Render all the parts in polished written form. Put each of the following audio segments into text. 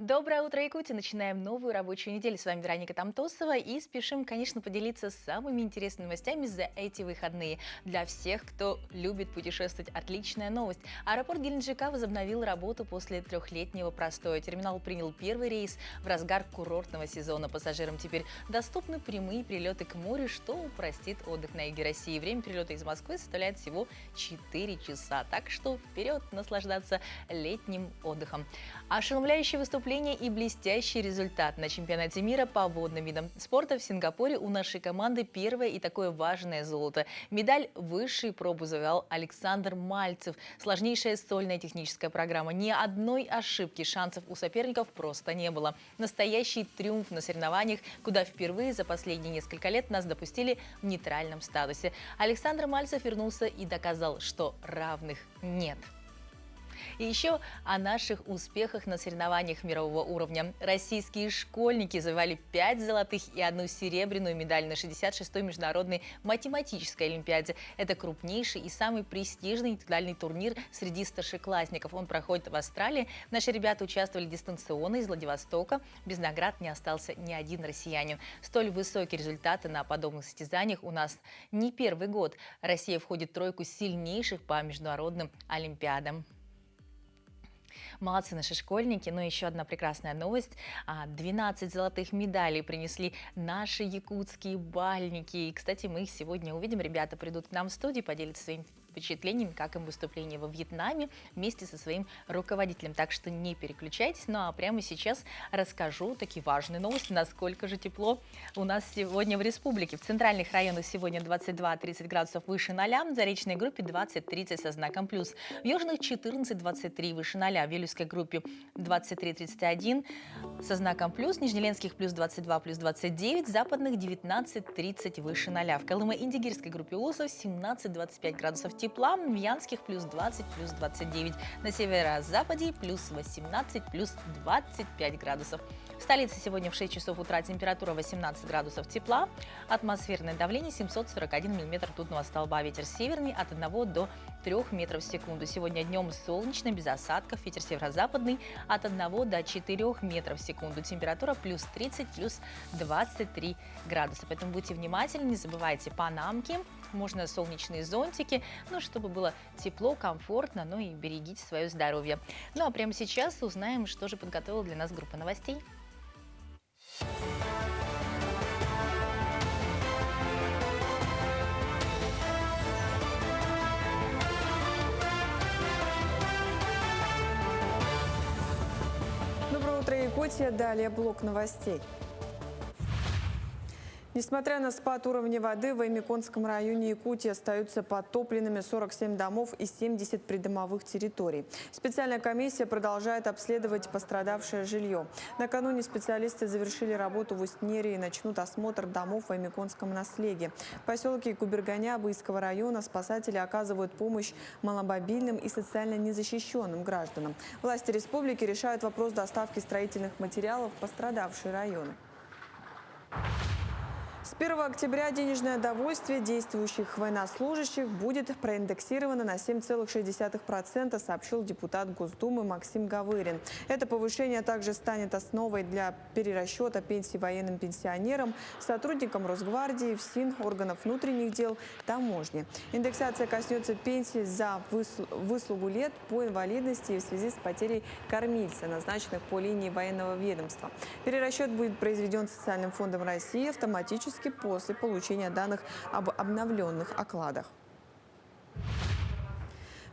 Доброе утро, Якутия! Начинаем новую рабочую неделю. С вами Вероника Тамтосова и спешим, конечно, поделиться самыми интересными новостями за эти выходные. Для всех, кто любит путешествовать, отличная новость. Аэропорт Геленджика возобновил работу после трехлетнего простоя. Терминал принял первый рейс в разгар курортного сезона. Пассажирам теперь доступны прямые перелеты к морю, что упростит отдых на юге России. Время перелета из Москвы составляет всего 4 часа. Так что вперед наслаждаться летним отдыхом. Ошеломляющее выступление и блестящий результат на чемпионате мира по водным видам спорта в Сингапуре у нашей команды первое и такое важное золото. Медаль высшей пробы завоевал Александр Мальцев. Сложнейшая сольная техническая программа. Ни одной ошибки, шансов у соперников просто не было. Настоящий триумф на соревнованиях, куда впервые за последние несколько лет нас допустили в нейтральном статусе. Александр Мальцев вернулся и доказал, что равных нет. И еще о наших успехах на соревнованиях мирового уровня. Российские школьники завоевали 5 золотых и 1 серебряную медаль на 66-й международной математической олимпиаде. Это крупнейший и самый престижный интеллектуальный турнир среди старшеклассников. Он проходит в Австралии. Наши ребята участвовали дистанционно из Владивостока. Без наград не остался ни один россиянин. Столь высокие результаты на подобных состязаниях у нас не первый год. Россия входит в тройку сильнейших по международным олимпиадам. Молодцы наши школьники. Но еще одна прекрасная новость. 12 золотых медалей принесли наши якутские бальники. И, кстати, мы их сегодня увидим. Ребята придут к нам в студию, поделятся своими впечатлениями, как им выступление во Вьетнаме вместе со своим руководителем. Так что не переключайтесь. Ну а прямо сейчас расскажу такие важные новости, насколько же тепло у нас сегодня в республике. В центральных районах сегодня 22-30 градусов выше 0, в Заречной группе 20-30 со знаком плюс. В южных 14-23 выше 0, в Вилюйской группе 23-31 со знаком плюс, Нижнеленских плюс 22, плюс 29, западных 19-30 выше 0. В Колымо-Индигирской группе Усов 17-25 градусов тепла, в Янских плюс 20, плюс 29, на северо-западе плюс 18, плюс 25 градусов. В столице сегодня в 6 часов утра температура 18 градусов тепла, атмосферное давление 741 миллиметр ртутного столба, ветер северный от 1 до 3 метров в секунду. Сегодня днем солнечно, без осадков, ветер северо-западный от 1 до 4 метров в секунду. Температура плюс 30, плюс 23 градуса. Поэтому будьте внимательны, не забывайте панамки, можно солнечные зонтики, чтобы было тепло, комфортно, но и берегите свое здоровье. Ну а прямо сейчас узнаем, что же подготовила для нас группа новостей. Доброе утро, Якутия. Далее блок новостей. Несмотря на спад уровня воды, в Аймяконском районе Якутии остаются подтопленными 47 домов и 70 придомовых территорий. Специальная комиссия продолжает обследовать пострадавшее жилье. Накануне специалисты завершили работу в Устнере и начнут осмотр домов в Аймяконском наследии. В поселке Куберганя Абыйского района спасатели оказывают помощь маломобильным и социально незащищенным гражданам. Власти республики решают вопрос доставки строительных материалов в пострадавшие районы. С 1 октября денежное довольствие действующих военнослужащих будет проиндексировано на 7,6%, сообщил депутат Госдумы Максим Гавырин. Это повышение также станет основой для перерасчета пенсий военным пенсионерам, сотрудникам Росгвардии, ФСИН, органов внутренних дел, таможни. Индексация коснется пенсий за выслугу лет по инвалидности и в связи с потерей кормильца, назначенных по линии военного ведомства. Перерасчет будет произведен Социальным фондом России автоматически после получения данных об обновленных окладах.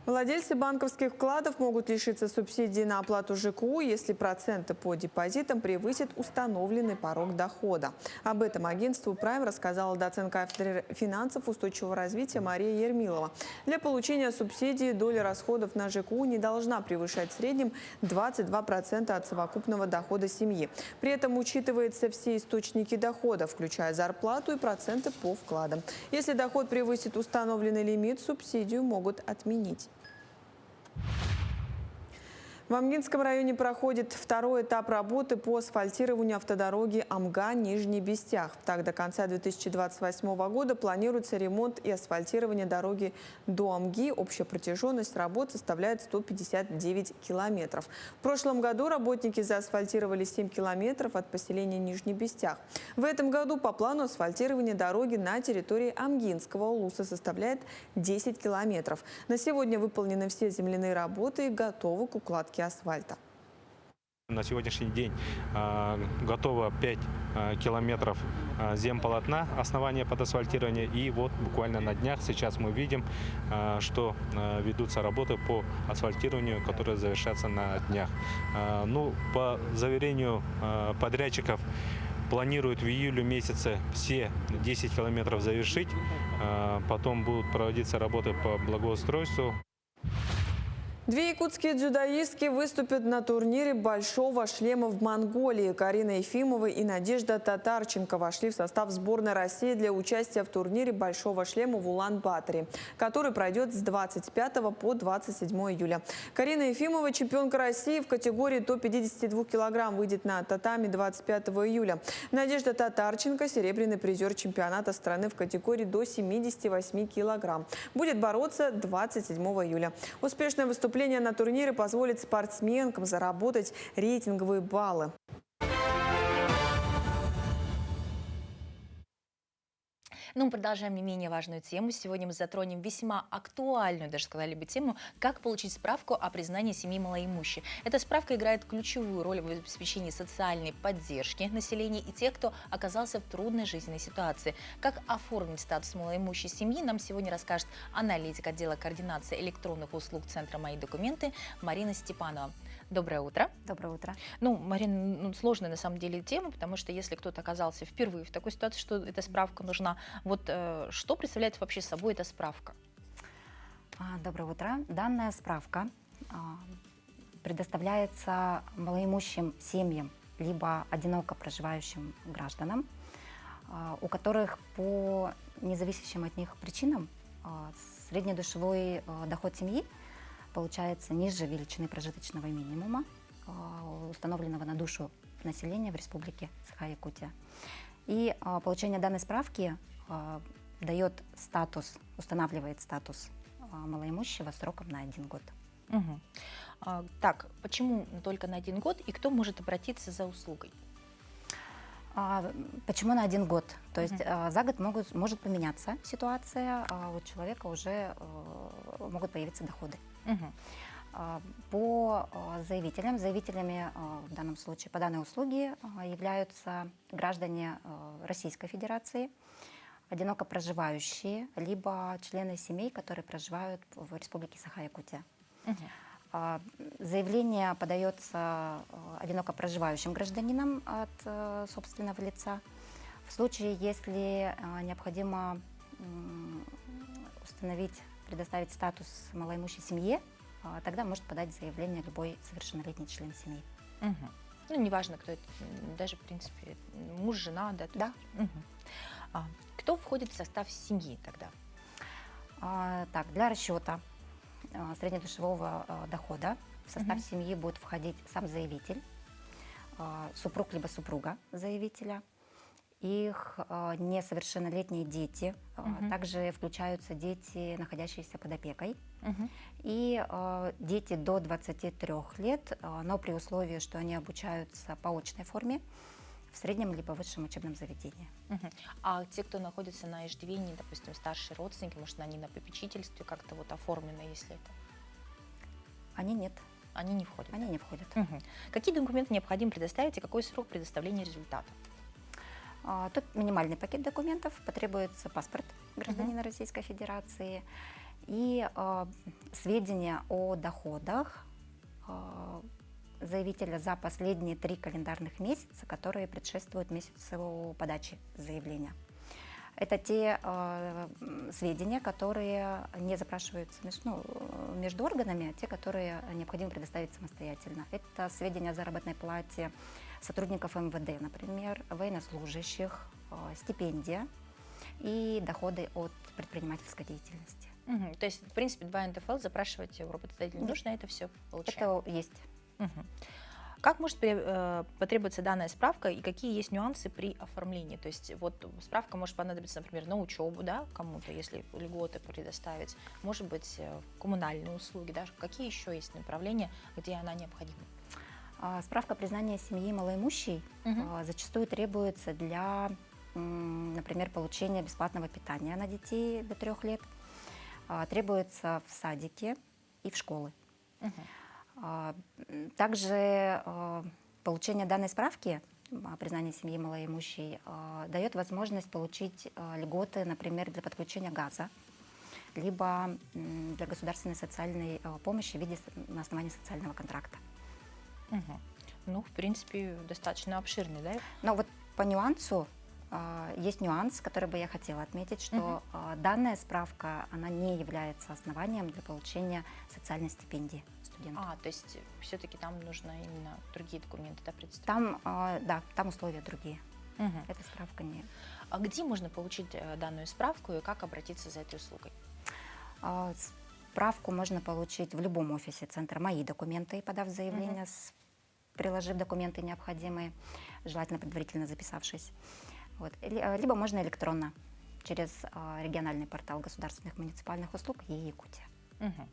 Владельцы банковских вкладов могут лишиться субсидий на оплату ЖКУ, если проценты по депозитам превысят установленный порог дохода. Об этом агентству «Прайм» рассказала доцент кафедры финансов устойчивого развития Мария Ермилова. Для получения субсидии доля расходов на ЖКУ не должна превышать в среднем 22% от совокупного дохода семьи. При этом учитываются все источники дохода, включая зарплату и проценты по вкладам. Если доход превысит установленный лимит, субсидию могут отменить. В Амгинском районе проходит второй этап работы по асфальтированию автодороги Амган-Нижний Бестях. Так, до конца 2028 года планируется ремонт и асфальтирование дороги до Амги. Общая протяженность работ составляет 159 километров. В прошлом году работники заасфальтировали 7 километров от поселения Нижний Бестях. В этом году по плану асфальтирование дороги на территории Амгинского улуса составляет 10 километров. На сегодня выполнены все земляные работы и готовы к укладке асфальта. На сегодняшний день готово 5 километров земполотна, основания под асфальтирование. И вот буквально на днях сейчас мы видим, что ведутся работы по асфальтированию, которые завершатся на днях. Ну, по заверению подрядчиков, планируют в июле месяце все 10 километров завершить. Потом будут проводиться работы по благоустройству. Две якутские дзюдоистки выступят на турнире «Большого шлема» в Монголии. Карина Ефимова и Надежда Татарченко вошли в состав сборной России для участия в турнире «Большого шлема» в Улан-Баторе, который пройдет с 25 по 27 июля. Карина Ефимова, чемпионка России в категории до 52 килограмм, выйдет на татами 25 июля. Надежда Татарченко, серебряный призер чемпионата страны в категории до 78 килограмм, будет бороться 27 июля. Успешное выступление на турнире позволит спортсменкам заработать рейтинговые баллы. Ну, мы продолжаем не менее важную тему. Сегодня мы затронем весьма актуальную, даже сказали бы, тему, как получить справку о признании семьи малоимущей. Эта справка играет ключевую роль в обеспечении социальной поддержки населения и тех, кто оказался в трудной жизненной ситуации. Как оформить статус малоимущей семьи, нам сегодня расскажет аналитик отдела координации электронных услуг Центра «Мои документы» Марина Степанова. Доброе утро. Доброе утро. Ну, Марина, сложная на самом деле тема, потому что если кто-то оказался впервые в такой ситуации, что эта справка нужна, вот что представляет вообще собой эта справка? Доброе утро. Данная справка предоставляется малоимущим семьям, либо одиноко проживающим гражданам, у которых по независящим от них причинам среднедушевой доход семьи получается ниже величины прожиточного минимума, установленного на душу населения в Республике Саха-Якутия. И получение данной справки дает статус, устанавливает статус малоимущего сроком на 1 год. Угу. Так, почему только на 1 год и кто может обратиться за услугой? Почему на 1 год? То есть за год может поменяться ситуация, у человека уже могут появиться доходы. По заявителями в данном случае по данной услуге являются граждане Российской Федерации, одиноко проживающие, либо члены семей, которые проживают в Республике Саха-Якутия. Заявление подается одиноко проживающим гражданинам от собственного лица. В случае, если необходимо предоставить статус малоимущей семье, тогда может подать заявление любой совершеннолетний член семьи. Ну, неважно, кто это, даже, в принципе, муж, жена, да? Да. Кто входит в состав семьи тогда? Так, для расчета среднедушевого дохода в состав семьи будет входить сам заявитель, супруг либо супруга заявителя, их несовершеннолетние дети, также включаются дети, находящиеся под опекой, и дети до 23 лет, но при условии, что они обучаются по очной форме в среднем либо высшем учебном заведении. А те, кто находится на иждивении, допустим, старшие родственники, может, они на попечительстве как-то вот оформлены, если это? Они нет. Они не входят? Они не входят. Какие документы необходимо предоставить и какой срок предоставления результата? Тут минимальный пакет документов. Потребуется паспорт гражданина Российской Федерации и сведения о доходах заявителя за последние 3 календарных месяца, которые предшествуют месяцу подачи заявления. Это те сведения, которые не запрашиваются между органами, а те, которые необходимо предоставить самостоятельно. Это сведения о заработной плате сотрудников МВД, например, военнослужащих, стипендия и доходы от предпринимательской деятельности. То есть, в принципе, 2 НДФЛ запрашивать у работодателя нужно, это все получать? Это есть. Мгм. Как может потребоваться данная справка и какие есть нюансы при оформлении? То есть вот справка может понадобиться, например, на учебу, да, кому-то, если льготы предоставить, может быть, коммунальные услуги, да, какие еще есть направления, где она необходима? Справка о признании семьи малоимущей Мгм. зачастую требуется для, например, получения бесплатного питания на детей до 3 лет. Требуется в садике и в школы. Мгм. Также получение данной справки о признании семьи малоимущей дает возможность получить льготы, например, для подключения газа, либо для государственной социальной помощи в виде на основании социального контракта. Мгм. Ну, в принципе, достаточно обширный, да? Но вот по нюансу есть нюанс, который бы я хотела отметить, что данная справка, она не является основанием для получения социальной стипендии студента. То есть все-таки там нужно именно другие документы, да, представить? Там, да, там условия другие. Мгм. Эта справка не... А где можно получить данную справку и как обратиться за этой услугой? Справку можно получить в любом офисе центра «Мои документы», подав заявление, приложив документы необходимые, желательно предварительно записавшись. Вот. Либо можно электронно через региональный портал государственных муниципальных услуг Якутия. Мгм.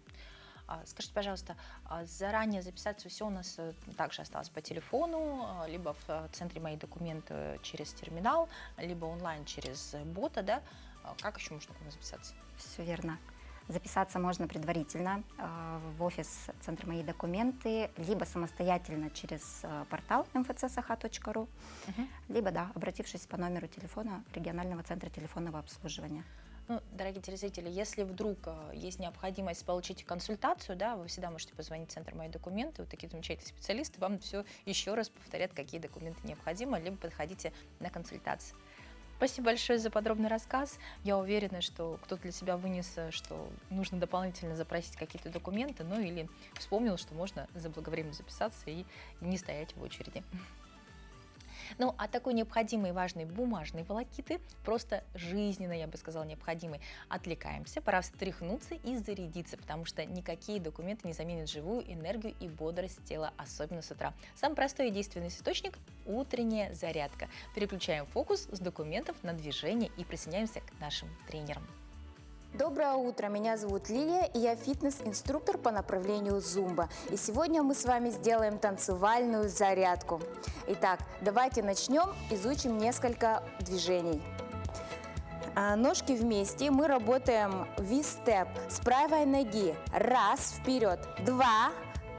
Скажите, пожалуйста, заранее записаться все у нас также осталось по телефону, либо в центре «Мои документы» через терминал, либо онлайн через бота, да? Как еще можно к вам записаться? Все верно. Записаться можно предварительно в офис центра «Мои документы», либо самостоятельно через портал mfcsaha.ru, либо, да, обратившись по номеру телефона регионального центра телефонного обслуживания. Ну, дорогие телезрители, если вдруг есть необходимость получить консультацию, да, вы всегда можете позвонить в центр «Мои документы», вот такие замечательные специалисты вам все еще раз повторят, какие документы необходимы, либо подходите на консультацию. Спасибо большое за подробный рассказ. Я уверена, что кто-то для себя вынес, что нужно дополнительно запросить какие-то документы, ну или вспомнил, что можно заблаговременно записаться и не стоять в очереди. Ну, а такой необходимой и важной бумажной волокиты, просто жизненно, я бы сказала, необходимой, отвлекаемся, пора встряхнуться и зарядиться, потому что никакие документы не заменят живую энергию и бодрость тела, особенно с утра. Самый простой и действенный источник – утренняя зарядка. Переключаем фокус с документов на движение и присоединяемся к нашим тренерам. Доброе утро, меня зовут Лилия, и я фитнес-инструктор по направлению зумба. И сегодня мы с вами сделаем танцевальную зарядку. Итак, давайте начнем, изучим несколько движений. Ножки вместе, мы работаем V-step с правой ноги. Раз, вперед, 2,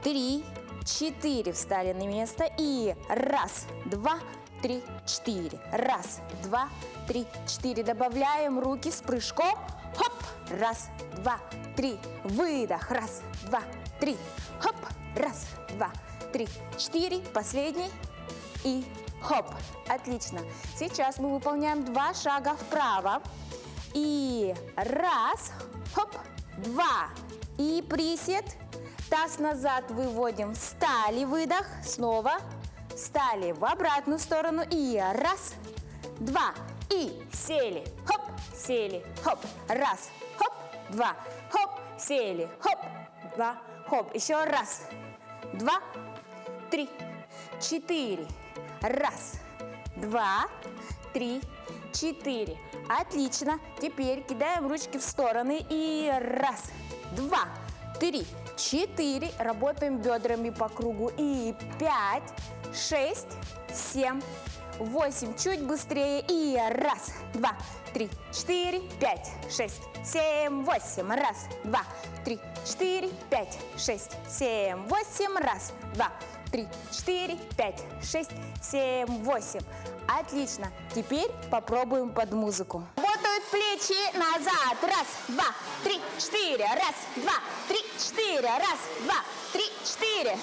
3, 4, встали на место и раз, 2, 3, 4, раз, 2, 3, 4. Добавляем руки с прыжком. Хоп! Раз, 2, 3. Выдох. Раз, 2, 3. Хоп! Раз, 2, 3, 4. Последний. И хоп! Отлично. Сейчас мы выполняем 2 шага вправо. И раз, хоп, 2. И присед. Таз назад выводим. Встали, выдох. Снова. Встали в обратную сторону. И раз, 2. И сели. Хоп, сели. Хоп. Раз, хоп, 2. Хоп, сели. Хоп, 2. Хоп. Еще раз, 2, 3, 4. Раз, 2, 3, 4. Отлично. Теперь кидаем ручки в стороны. И раз, 2, 3, 4. Работаем бедрами по кругу. И 5, 6, 7, 8. Чуть быстрее. И раз, 2, 3, 4, 5, 6, 7, 8. Раз, 2, 3, 4, 5, 6, 7, 8. Раз, 2, 3, 4, 5, 6, 7, 8. Отлично. Теперь попробуем под музыку. Работают плечи назад. Раз, 2, 3, 4. Раз, 2, 3, 4. Раз, 2, 3, 4.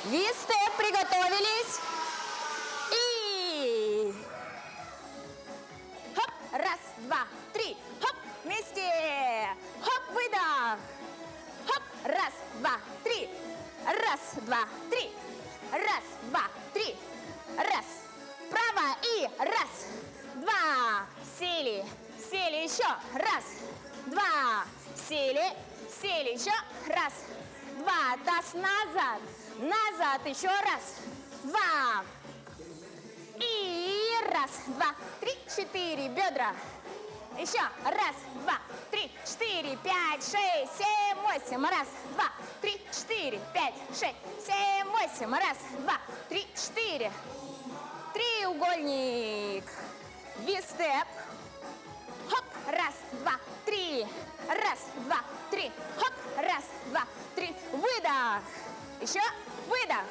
Ви-степ. Приготовились. И хоп. Раз, 2, 3. Хоп. Вместе. Хоп. Выдох. Хоп. Раз, 2, 3. Раз, 2, 3. Раз, 2, 3. Раз. Вправо и раз, 2. Сели, сели еще. Раз, 2. Сели, сели еще. Раз, 2. два, таз назад, назад, еще раз, два. И раз, два, три, четыре, бедра. Еще раз, два, три, четыре, пять, шесть, семь, восемь. Раз, два, три, четыре, пять, шесть, семь, восемь. Раз, два, три, четыре. Треугольник. Ви-степ. Хоп, раз, два, три. Раз, два, три. Хоп, раз, два, три. Выдох. Еще выдох.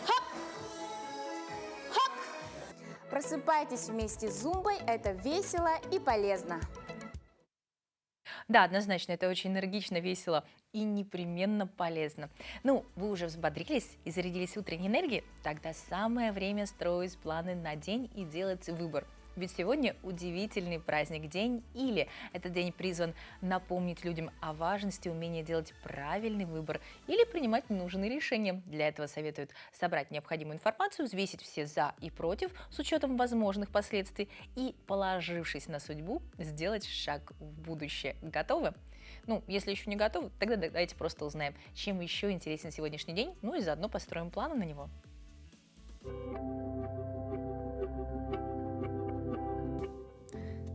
Хоп. Хоп. Просыпайтесь вместе с зумбой, это весело и полезно. Да, однозначно, это очень энергично, весело и непременно полезно. Ну, вы уже взбодрились и зарядились утренней энергией? Тогда самое время строить планы на день и делать выбор. Ведь сегодня удивительный праздник, день или. Этот день призван напомнить людям о важности умения делать правильный выбор или принимать нужные решения. Для этого советуют собрать необходимую информацию, взвесить все за и против с учетом возможных последствий и, положившись на судьбу, сделать шаг в будущее. Готовы? Ну, если еще не готовы, тогда давайте просто узнаем, чем еще интересен сегодняшний день, ну и заодно построим планы на него.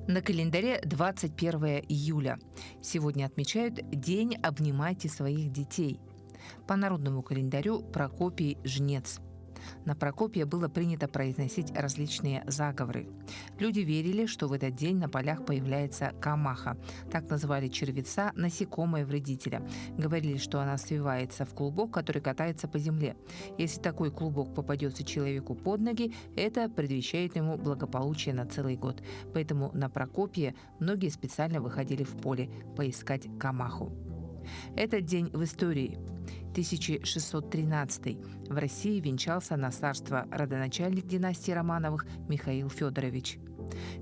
На календаре 21 июля. Сегодня отмечают День «Обнимайте своих детей». По народному календарю Прокопий Жнец. На Прокопия было принято произносить различные заговоры. Люди верили, что в этот день на полях появляется камаха. Так называли червеца, насекомое-вредителя. Говорили, что она свивается в клубок, который катается по земле. Если такой клубок попадется человеку под ноги, это предвещает ему благополучие на целый год. Поэтому на Прокопия многие специально выходили в поле поискать камаху. Этот день в истории. 1613. В России венчался на царство родоначальник династии Романовых Михаил Федорович.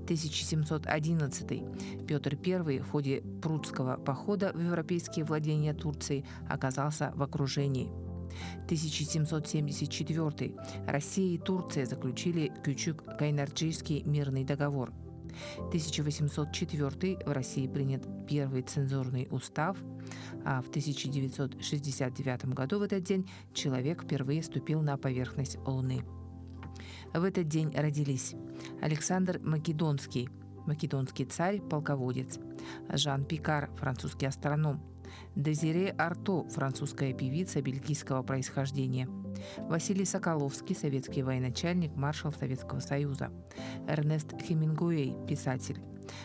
1711. Петр I в ходе Прудского похода в европейские владения Турции оказался в окружении. 1774. Россия и Турция заключили Кючук-Кайнарджийский мирный договор. 1804 в России принят первый цензурный устав, а в 1969 году в этот день человек впервые ступил на поверхность Луны. В этот день родились Александр Македонский, македонский царь, полководец, Жан Пикар, французский астроном, Дезире Арто, французская певица бельгийского происхождения, Василий Соколовский, советский военачальник, маршал Советского Союза, Эрнест Хемингуэй, писатель,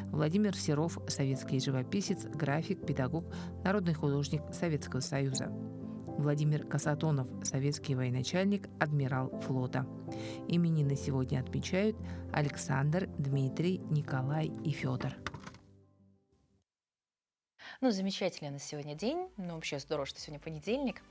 Владимир Серов, советский живописец, график, педагог, народный художник Советского Союза, Владимир Касатонов, советский военачальник, адмирал флота. Именины сегодня отмечают Александр, Дмитрий, Николай и Федор. Ну, замечательный на сегодня день. Ну, вообще здорово, что сегодня понедельник.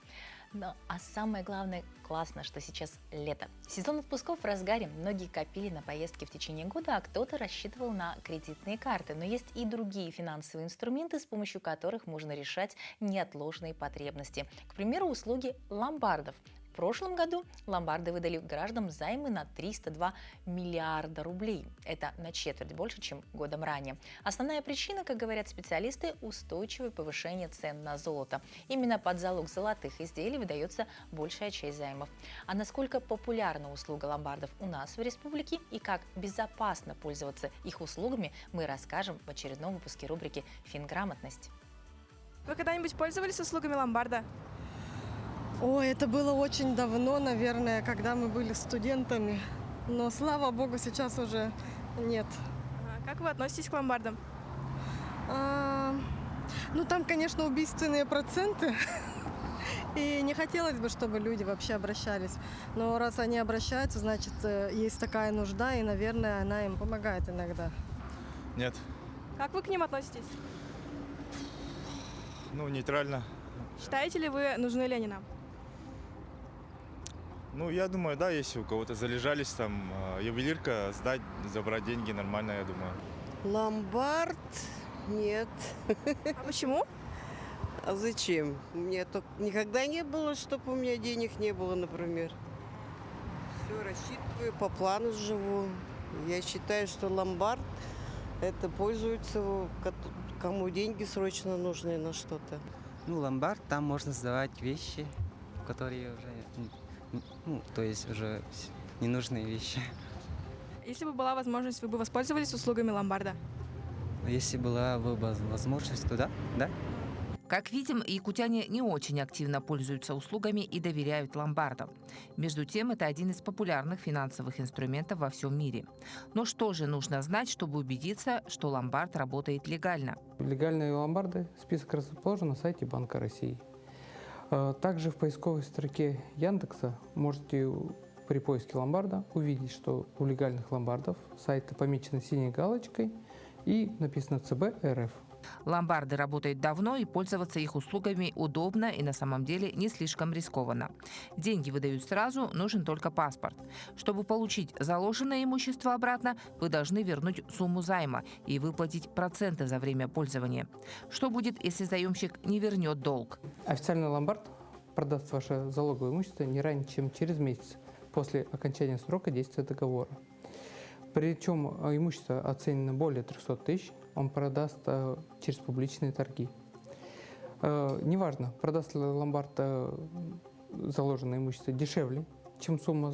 Но, а самое главное, классно, что сейчас лето. Сезон отпусков в разгаре. Многие копили на поездки в течение года, а кто-то рассчитывал на кредитные карты. Но есть и другие финансовые инструменты, с помощью которых можно решать неотложные потребности. К примеру, услуги ломбардов. В прошлом году ломбарды выдали гражданам займы на 302 миллиарда рублей. Это на четверть больше, чем годом ранее. Основная причина, как говорят специалисты, устойчивое повышение цен на золото. Именно под залог золотых изделий выдается большая часть займов. А насколько популярна услуга ломбардов у нас в республике и как безопасно пользоваться их услугами, мы расскажем в очередном выпуске рубрики «Финграмотность». Вы когда-нибудь пользовались услугами ломбарда? Ой, это было очень давно, наверное, когда мы были студентами. Но, слава богу, сейчас уже нет. Как вы относитесь к ломбардам? Ну, там, конечно, убийственные проценты. И не хотелось бы, чтобы люди вообще обращались. Но раз они обращаются, значит, есть такая нужда, и, наверное, она им помогает иногда. Нет. Как вы к ним относитесь? Ну, нейтрально. Считаете ли вы, нужны ли они нам? Ну, я думаю, да, если у кого-то залежались там, ювелирка, сдать, забрать деньги, нормально, я думаю. Ломбард? Нет. А почему? А зачем? Мне только никогда не было, чтобы у меня денег не было, например. Все рассчитываю, по плану живу. Я считаю, что ломбард это пользуются, кому деньги срочно нужны на что-то. ломбард, там можно сдавать вещи, которые уже, то есть уже ненужные вещи. Если бы была возможность, вы бы воспользовались услугами ломбарда? Если была возможность, то да. Как видим, якутяне не очень активно пользуются услугами и доверяют ломбардам. Между тем, это один из популярных финансовых инструментов во всем мире. Но что же нужно знать, чтобы убедиться, что ломбард работает легально? Легальные ломбарды, список расположен на сайте Банка России. Также в поисковой строке Яндекса можете при поиске ломбарда увидеть, что у легальных ломбардов сайты помечены синей галочкой и написано ЦБ РФ. Ломбарды работают давно, и пользоваться их услугами удобно и на самом деле не слишком рискованно. Деньги выдают сразу, нужен только паспорт. Чтобы получить заложенное имущество обратно, вы должны вернуть сумму займа и выплатить проценты за время пользования. Что будет, если заемщик не вернет долг? Официальный ломбард продаст ваше залоговое имущество не ранее, чем через месяц после окончания срока действия договора. Причем имущество оценено более 300 тысяч, он продаст через публичные торги. Неважно, продаст ли ломбард заложенное имущество дешевле, чем сумма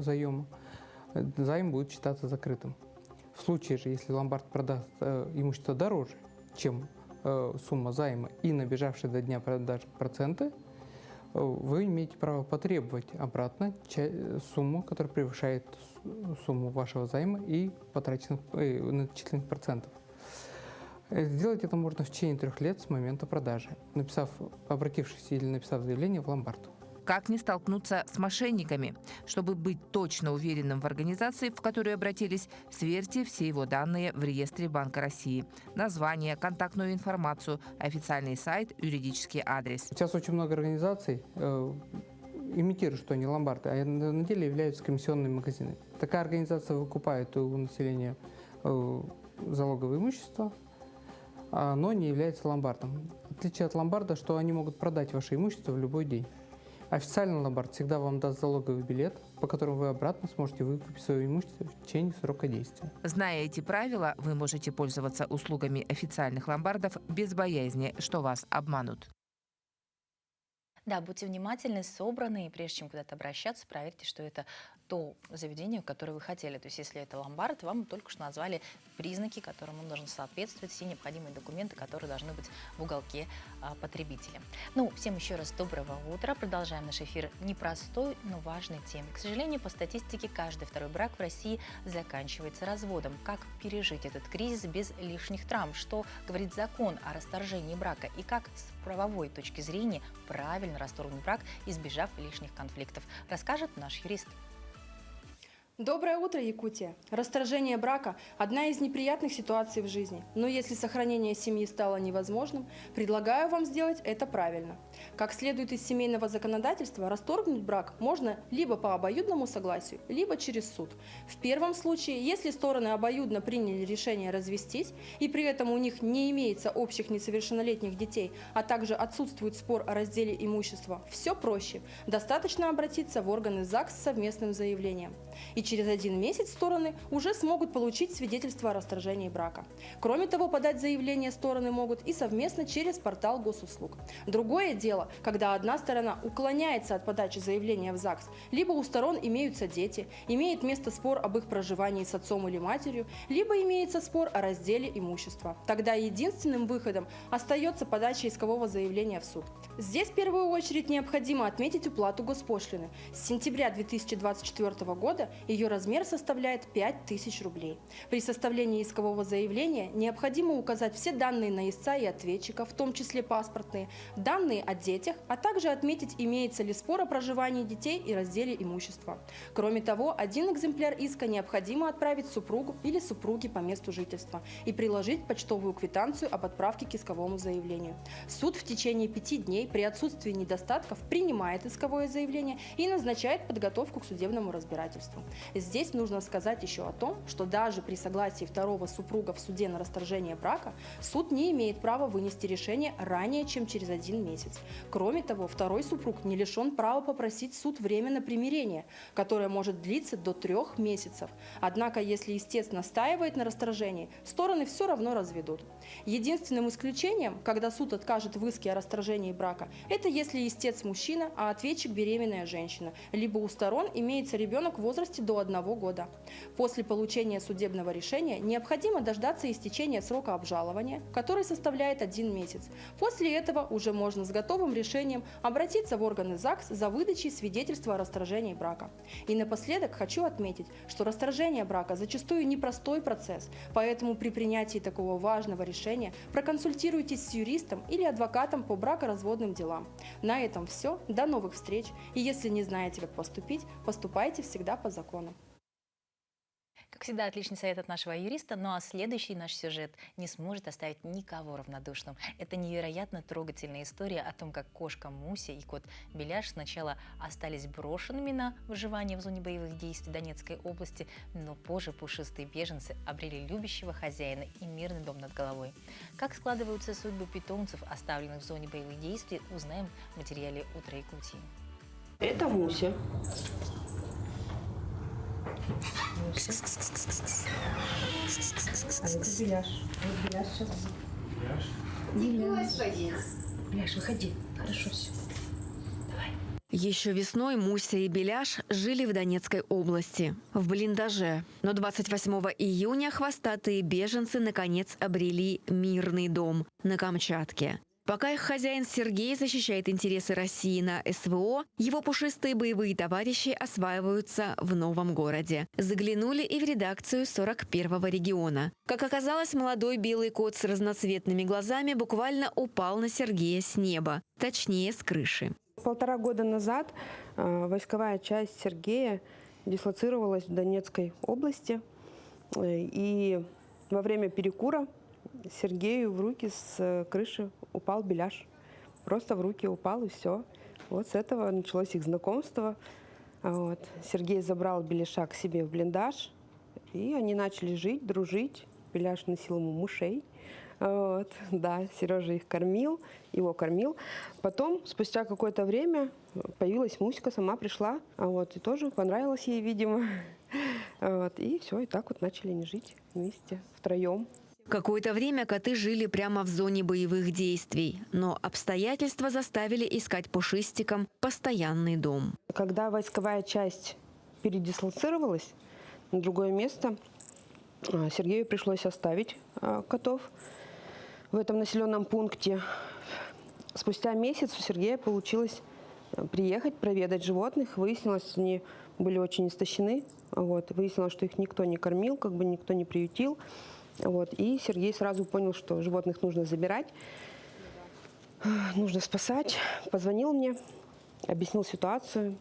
заема, займ будет считаться закрытым. В случае же, если ломбард продаст имущество дороже, чем сумма займа и набежавшие до дня продажи проценты, вы имеете право потребовать обратно сумму, которая превышает сумму вашего займа и начисленных процентов. Сделать это можно в течение 3 лет с момента продажи, обратившись или написав заявление в ломбард. Как не столкнуться с мошенниками? Чтобы быть точно уверенным в организации, в которую обратились, сверьте все его данные в реестре Банка России. Название, контактную информацию, официальный сайт, юридический адрес. Сейчас очень много организаций имитируют, что они ломбарды, а на деле являются комиссионными магазинами. Такая организация выкупает у населения залоговое имущество, но не является ломбардом. Отличие от ломбарда, что они могут продать ваше имущество в любой день. Официальный ломбард всегда вам даст залоговый билет, по которому вы обратно сможете выкупить свое имущество в течение срока действия. Зная эти правила, вы можете пользоваться услугами официальных ломбардов без боязни, что вас обманут. Да, будьте внимательны, собраны, и прежде чем куда-то обращаться, проверьте, что это то заведение, которое вы хотели. То есть, если это ломбард, вам только что назвали признаки, которым он должен соответствовать, все необходимые документы, которые должны быть в уголке потребителя. Ну, всем еще раз доброго утра. Продолжаем наш эфир непростой, но важной темы. К сожалению, по статистике, каждый второй брак в России заканчивается разводом. Как пережить этот кризис без лишних травм? Что говорит закон о расторжении брака? И как с правовой точки зрения правильно расторгнуть брак, избежав лишних конфликтов, расскажет наш юрист. Доброе утро, Якутия! Расторжение брака – одна из неприятных ситуаций в жизни. Но если сохранение семьи стало невозможным, предлагаю вам сделать это правильно. Как следует из семейного законодательства, расторгнуть брак можно либо по обоюдному согласию, либо через суд. В первом случае, если стороны обоюдно приняли решение развестись, и при этом у них не имеется общих несовершеннолетних детей, а также отсутствует спор о разделе имущества, все проще. Достаточно обратиться в органы ЗАГС с совместным заявлением. И через 1 месяц стороны уже смогут получить свидетельство о расторжении брака. Кроме того, подать заявление стороны могут и совместно через портал госуслуг. Другое дело, когда одна сторона уклоняется от подачи заявления в ЗАГС, либо у сторон имеются дети, имеет место спор об их проживании с отцом или матерью, либо имеется спор о разделе имущества. Тогда единственным выходом остается подача искового заявления в суд. Здесь в первую очередь необходимо отметить уплату госпошлины. С сентября 2024 года ее размер составляет 5000 рублей. При составлении искового заявления необходимо указать все данные на истца и ответчика, в том числе паспортные, данные о детях, а также отметить, имеется ли спор о проживании детей и разделе имущества. Кроме того, 1 экземпляр иска необходимо отправить супругу или супруге по месту жительства и приложить почтовую квитанцию об отправке к исковому заявлению. Суд в течение 5 дней при отсутствии недостатков принимает исковое заявление и назначает подготовку к судебному разбирательству. Здесь нужно сказать еще о том, что даже при согласии второго супруга в суде на расторжение брака, суд не имеет права вынести решение ранее, чем через 1 месяц. Кроме того, второй супруг не лишен права попросить суд время на примирение, которое может длиться до 3 месяцев. Однако, если истец настаивает на расторжении, стороны все равно разведут. Единственным исключением, когда суд откажет в иске о расторжении брака, это если истец мужчина, а ответчик беременная женщина, либо у сторон имеется ребенок в возрасте до 1 года. После получения судебного решения необходимо дождаться истечения срока обжалования, который составляет 1 месяц. После этого уже можно с готовым решением обратиться в органы ЗАГС за выдачей свидетельства о расторжении брака. И напоследок хочу отметить, что расторжение брака зачастую непростой процесс, поэтому при принятии такого важного решения проконсультируйтесь с юристом или адвокатом по бракоразводным делам. На этом все. До новых встреч. И если не знаете, как поступить, поступайте всегда по закону. Как всегда, отличный совет от нашего юриста, ну а следующий наш сюжет не сможет оставить никого равнодушным. Это невероятно трогательная история о том, как кошка Муся и кот Беляш сначала остались брошенными на выживание в зоне боевых действий Донецкой области, но позже пушистые беженцы обрели любящего хозяина и мирный дом над головой. Как складываются судьбы питомцев, оставленных в зоне боевых действий, узнаем в материале «Утро Якутии». Это Муся. А это Беляш. Вот Беляш сейчас. Беляш, выходи. Хорошо все. Давай. Еще весной Муся и Беляш жили в Донецкой области, в блиндаже. Но 28 июня хвостатые беженцы наконец обрели мирный дом на Камчатке. Пока их хозяин Сергей защищает интересы России на СВО, его пушистые боевые товарищи осваиваются в новом городе. Заглянули и в редакцию 41-го региона. Как оказалось, молодой белый кот с разноцветными глазами буквально упал на Сергея с неба, точнее, с крыши. 1,5 года назад войсковая часть Сергея дислоцировалась в Донецкой области. И во время перекура Сергею в руки с крыши упал Беляш. Просто в руки упал, и все. Вот с этого началось их знакомство. Вот. Сергей забрал Беляша к себе в блиндаж, и они начали жить, дружить. Беляш носил ему мышей. Вот. Да, Сережа их кормил, его кормил. Потом, спустя какое-то время, появилась Муська, сама пришла. Вот. И тоже понравилось ей, видимо. Вот. И все, и так вот начали они жить вместе, втроем. Какое-то время коты жили прямо в зоне боевых действий, но обстоятельства заставили искать пушистикам постоянный дом. Когда войсковая часть передислоцировалась на другое место, Сергею пришлось оставить котов в этом населенном пункте. Спустя месяц у Сергея получилось приехать, проведать животных. Выяснилось, они были очень истощены. Вот. Выяснилось, что их никто не кормил, как бы никто не приютил. Вот. И Сергей сразу понял, что животных нужно забирать, нужно спасать. Позвонил мне, объяснил ситуацию.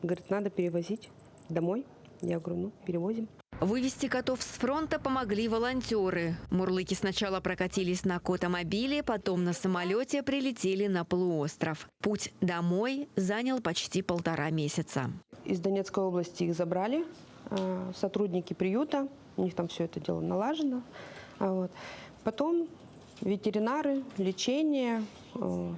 Говорит, надо перевозить домой. Я говорю, ну, перевозим. Вывести котов с фронта помогли волонтеры. Мурлыки сначала прокатились на котомобиле, потом на самолете прилетели на полуостров. Путь домой занял почти 1,5 месяца. Из Донецкой области их забрали сотрудники приюта. У них там все это дело налажено. Вот. Потом ветеринары, лечение,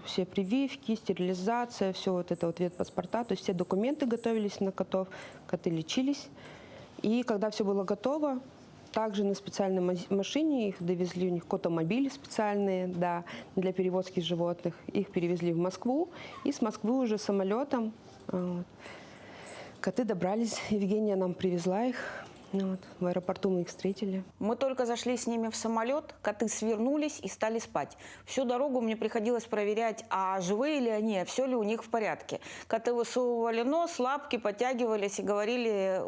все прививки, стерилизация, все вот это вот ветпаспорта. То есть все документы готовились на котов, коты лечились. И когда все было готово, также на специальной машине их довезли, у них котомобили специальные, да, для перевозки животных. Их перевезли в Москву, и с Москвы уже самолетом коты добрались. Евгения нам привезла их. Вот, в аэропорту мы их встретили. Мы только зашли с ними в самолет, коты свернулись и стали спать. Всю дорогу мне приходилось проверять, а живые ли они, все ли у них в порядке. Коты высовывали нос, лапки, подтягивались и говорили,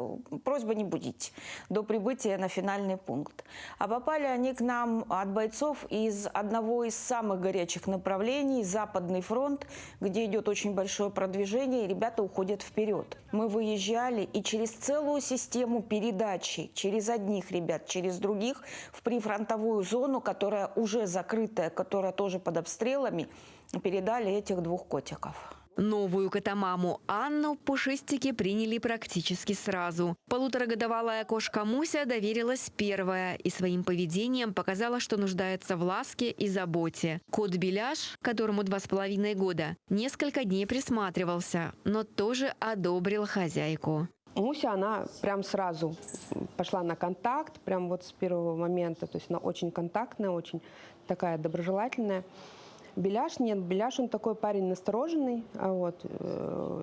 просьба не будить до прибытия на финальный пункт. А попали они к нам от бойцов из одного из самых горячих направлений, Западный фронт, где идет очень большое продвижение, и ребята уходят вперед. Мы выезжали и через целую систему передач, через одних ребят, через других, в прифронтовую зону, которая уже закрытая, которая тоже под обстрелами, передали этих 2 котиков. Новую котомаму Анну пушистики приняли практически сразу. Полуторагодовалая кошка Муся доверилась первая и своим поведением показала, что нуждается в ласке и заботе. Кот Беляш, которому 2,5 года, несколько дней присматривался, но тоже одобрил хозяйку. Муся, она прям сразу пошла на контакт, прям вот с первого момента. То есть она очень контактная, очень такая доброжелательная. Беляш нет, Беляш он такой парень настороженный.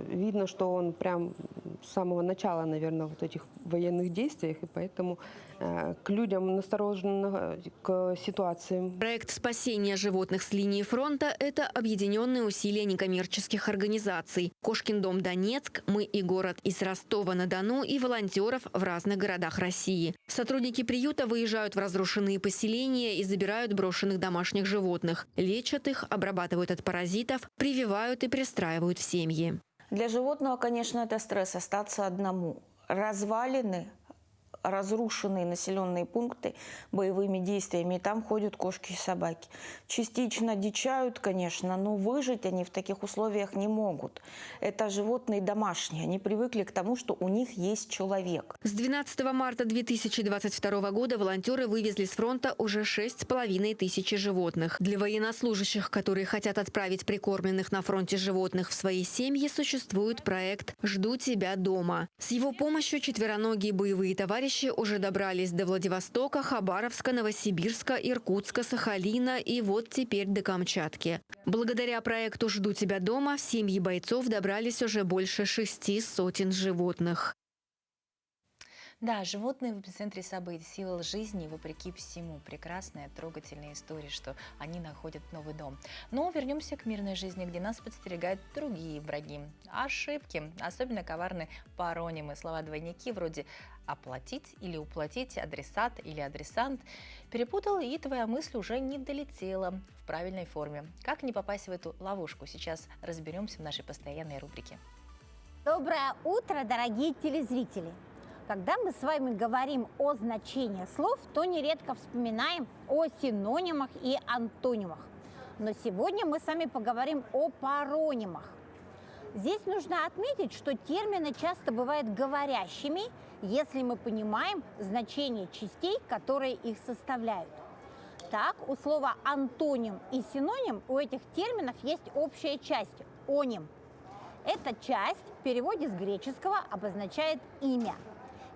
Видно, что он прям с самого начала, наверное, вот этих военных действиях, и поэтому к людям насторожен, к ситуациям. Проект спасения животных с линии фронта – это объединенные усилия некоммерческих организаций. Кошкин дом Донецк, Мы и город из Ростова-на-Дону и волонтеров в разных городах России. Сотрудники приюта выезжают в разрушенные поселения и забирают брошенных домашних животных, лечат их, обрабатывают от паразитов, прививают и пристраивают в семьи. Для животного, конечно, это стресс остаться одному. Развалины, разрушенные населенные пункты боевыми действиями, и там ходят кошки и собаки. Частично дичают, конечно, но выжить они в таких условиях не могут. Это животные домашние, они привыкли к тому, что у них есть человек. С 12 марта 2022 года волонтеры вывезли с фронта уже 6500 животных. Для военнослужащих, которые хотят отправить прикормленных на фронте животных в свои семьи, существует проект «Жду тебя дома». С его помощью четвероногие боевые товарищи уже добрались до Владивостока, Хабаровска, Новосибирска, Иркутска, Сахалина и вот теперь до Камчатки. Благодаря проекту «Жду тебя дома» в семьи бойцов добрались уже больше 600 животных. Да, животные в эпицентре событий, символ жизни, вопреки всему. Прекрасная, трогательная история, что они находят новый дом. Но вернемся к мирной жизни, где нас подстерегают другие враги. Ошибки, особенно коварны паронимы, слова-двойники вроде «оплатить» или «уплатить», «адресат» или «адресант». Перепутал, и твоя мысль уже не долетела в правильной форме. Как не попасть в эту ловушку? Сейчас разберемся в нашей постоянной рубрике. Доброе утро, дорогие телезрители! Когда мы с вами говорим о значении слов, то нередко вспоминаем о синонимах и антонимах. Но сегодня мы с вами поговорим о паронимах. Здесь нужно отметить, что термины часто бывают говорящими, если мы понимаем значение частей, которые их составляют. Так, у слова антоним и синоним у этих терминов есть общая часть – оним. Эта часть в переводе с греческого обозначает имя.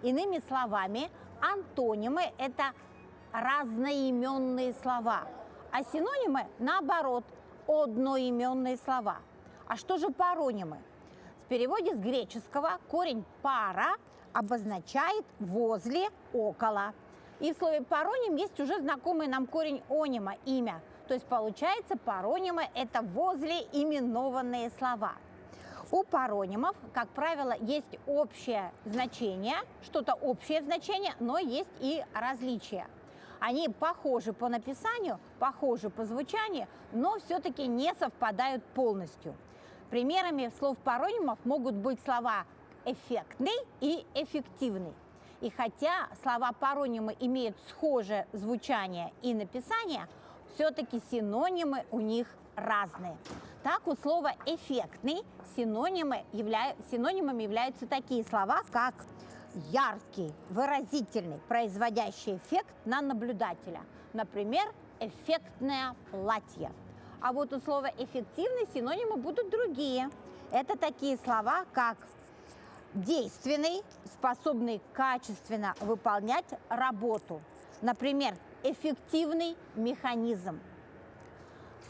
Иными словами, антонимы – это разноименные слова, а синонимы, наоборот, одноименные слова. А что же паронимы? В переводе с греческого корень «пара» обозначает «возле», «около». И в слове пароним есть уже знакомый нам корень онима – «имя». То есть получается, паронимы – это возле именованные слова. У паронимов, как правило, есть общее значение, что-то общее значение, но есть и различия. Они похожи по написанию, похожи по звучанию, но все-таки не совпадают полностью. Примерами слов паронимов могут быть слова «эффектный» и «эффективный». И хотя слова паронимы имеют схожее звучание и написание, все-таки синонимы у них разные. Так, у слова «эффектный» синонимами являются такие слова, как яркий, выразительный, производящий эффект на наблюдателя. Например, эффектное платье. А вот у слова «эффективный» синонимы будут другие. Это такие слова, как действенный, способный качественно выполнять работу. Например, эффективный механизм.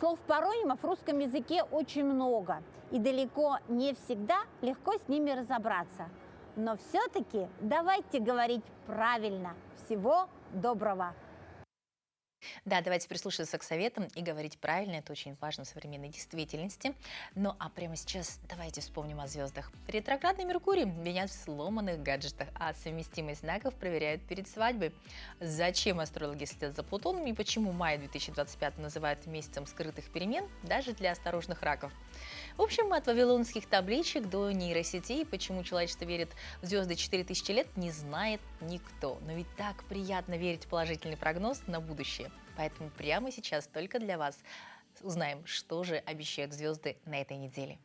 Слов паронимов в русском языке очень много, и далеко не всегда легко с ними разобраться. Но все-таки давайте говорить правильно. Всего доброго! Да, давайте прислушиваться к советам и говорить правильно. Это очень важно в современной действительности. Ну а прямо сейчас давайте вспомним о звездах. Ретроградный Меркурий винят в сломанных гаджетах, а совместимость знаков проверяют перед свадьбой. Зачем астрологи следят за Плутоном и почему май 2025 называют месяцем скрытых перемен даже для осторожных раков? В общем, от вавилонских табличек до нейросетей, почему человечество верит в звезды 4000 лет, не знает никто. Но ведь так приятно верить в положительный прогноз на будущее. Поэтому прямо сейчас только для вас узнаем, что же обещают звезды на этой неделе.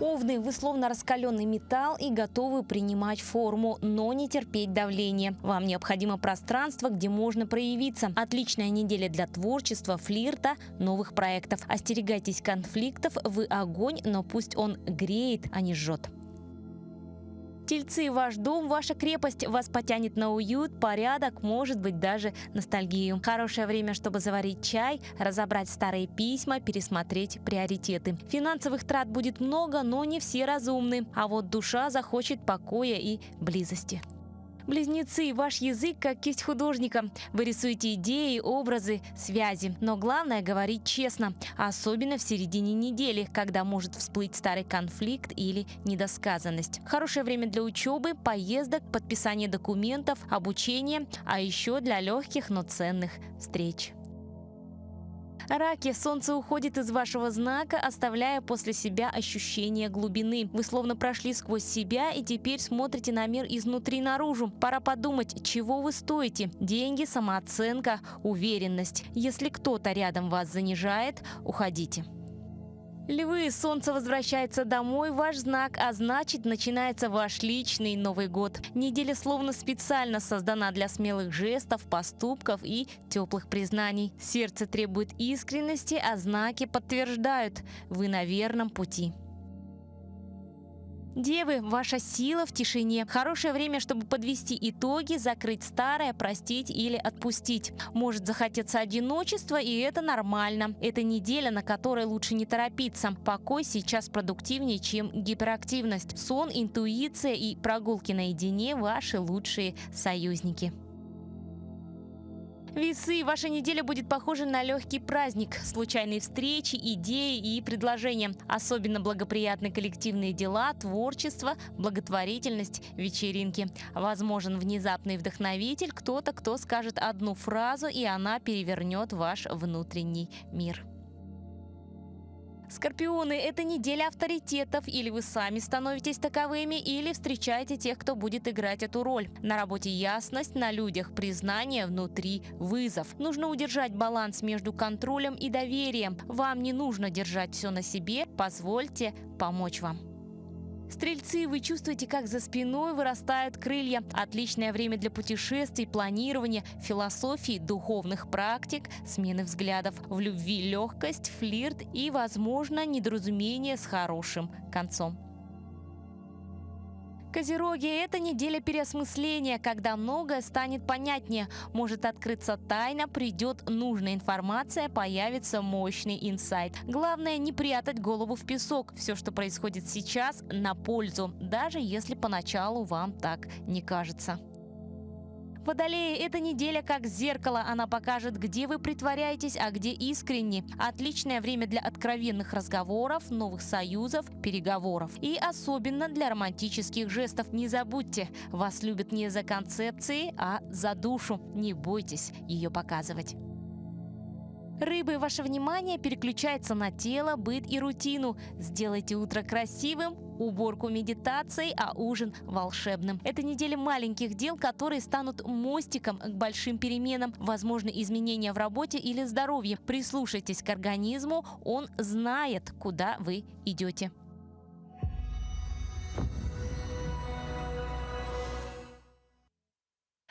Овны, вы словно раскаленный металл и готовы принимать форму, но не терпеть давление. Вам необходимо пространство, где можно проявиться. Отличная неделя для творчества, флирта, новых проектов. Остерегайтесь конфликтов, вы огонь, но пусть он греет, а не жжет. Тельцы, ваш дом, ваша крепость вас потянет на уют, порядок, может быть, даже ностальгию. Хорошее время, чтобы заварить чай, разобрать старые письма, пересмотреть приоритеты. Финансовых трат будет много, но не все разумны. А вот душа захочет покоя и близости. Близнецы, ваш язык как кисть художника. Вы рисуете идеи, образы, связи. Но главное говорить честно, особенно в середине недели, когда может всплыть старый конфликт или недосказанность. Хорошее время для учебы, поездок, подписания документов, обучения, а еще для легких, но ценных встреч. Раки, солнце уходит из вашего знака, оставляя после себя ощущение глубины. Вы словно прошли сквозь себя и теперь смотрите на мир изнутри наружу. Пора подумать, чего вы стоите. Деньги, самооценка, уверенность. Если кто-то рядом вас занижает, уходите. Львы, солнце возвращается домой, ваш знак, а значит, начинается ваш личный Новый год. Неделя словно специально создана для смелых жестов, поступков и теплых признаний. Сердце требует искренности, а знаки подтверждают – вы на верном пути. Девы, ваша сила в тишине. Хорошее время, чтобы подвести итоги, закрыть старое, простить или отпустить. Может захотеться одиночество, и это нормально. Это неделя, на которой лучше не торопиться. Покой сейчас продуктивнее, чем гиперактивность. Сон, интуиция и прогулки наедине – ваши лучшие союзники. Весы, ваша неделя будет похожа на легкий праздник. Случайные встречи, идеи и предложения. Особенно благоприятны коллективные дела, творчество, благотворительность, вечеринки. Возможен внезапный вдохновитель, кто-то, кто скажет одну фразу, и она перевернет ваш внутренний мир. Скорпионы, это неделя авторитетов. Или вы сами становитесь таковыми, или встречаете тех, кто будет играть эту роль. На работе ясность, на людях признание, внутри вызов. Нужно удержать баланс между контролем и доверием. Вам не нужно держать все на себе, позвольте помочь вам. Стрельцы, вы чувствуете, как за спиной вырастают крылья. Отличное время для путешествий, планирования, философии, духовных практик, смены взглядов. В любви легкость, флирт и, возможно, недоразумение с хорошим концом. Козероги, это неделя переосмысления, когда многое станет понятнее. Может открыться тайна, придет нужная информация, появится мощный инсайт. Главное не прятать голову в песок. Все, что происходит сейчас, на пользу, даже если поначалу вам так не кажется. Водолеи, эта неделя как зеркало, она покажет, где вы притворяетесь, а где искренне. Отличное время для откровенных разговоров, новых союзов, переговоров. И особенно для романтических жестов. Не забудьте, вас любят не за концепции, а за душу. Не бойтесь ее показывать. Рыбы, ваше внимание переключается на тело, быт и рутину. Сделайте утро красивым, уборку медитацией, а ужин волшебным. Это неделя маленьких дел, которые станут мостиком к большим переменам. Возможны изменения в работе или здоровье. Прислушайтесь к организму, он знает, куда вы идете.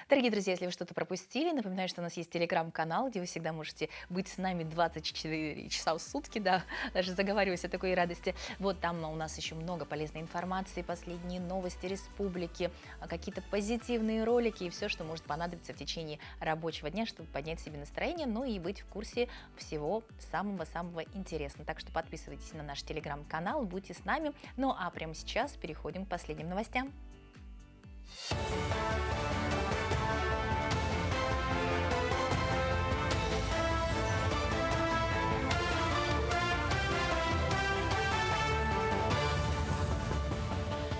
Дорогие друзья, если вы что-то пропустили, напоминаю, что у нас есть телеграм-канал, где вы всегда можете быть с нами 24 часа в сутки, да, даже заговариваюсь о такой радости. Вот там у нас еще много полезной информации, последние новости республики, какие-то позитивные ролики и все, что может понадобиться в течение рабочего дня, чтобы поднять себе настроение, ну и быть в курсе всего самого-самого интересного. Так что подписывайтесь на наш телеграм-канал, будьте с нами. Ну а прямо сейчас переходим к последним новостям.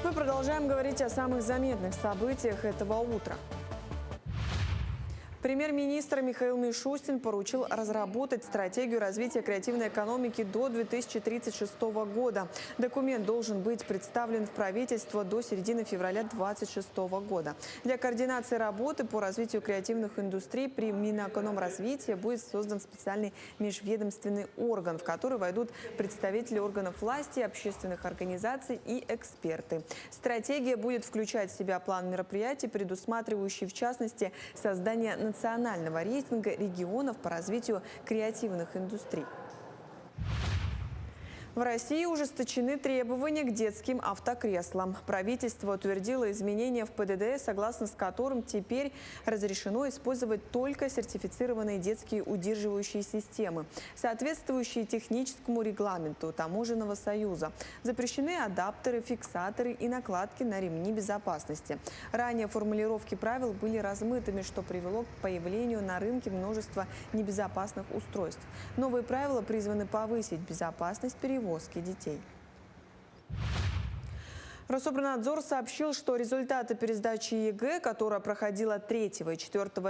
Мы продолжаем говорить о самых заметных событиях этого утра. Премьер-министр Михаил Мишустин поручил разработать стратегию развития креативной экономики до 2036 года. Документ должен быть представлен в правительство до середины февраля 2026 года. Для координации работы по развитию креативных индустрий при Минэкономразвития будет создан специальный межведомственный орган, в который войдут представители органов власти, общественных организаций и эксперты. Стратегия будет включать в себя план мероприятий, предусматривающий в частности создание национального рейтинга регионов по развитию креативных индустрий. В России ужесточены требования к детским автокреслам. Правительство утвердило изменения в ПДД, согласно с которым теперь разрешено использовать только сертифицированные детские удерживающие системы, соответствующие техническому регламенту Таможенного союза. Запрещены адаптеры, фиксаторы и накладки на ремни безопасности. Ранее формулировки правил были размытыми, что привело к появлению на рынке множества небезопасных устройств. Новые правила призваны повысить безопасность перевозки детей. Рособорнадзор сообщил, что результаты пересдачи ЕГЭ, которая проходила 3 и 4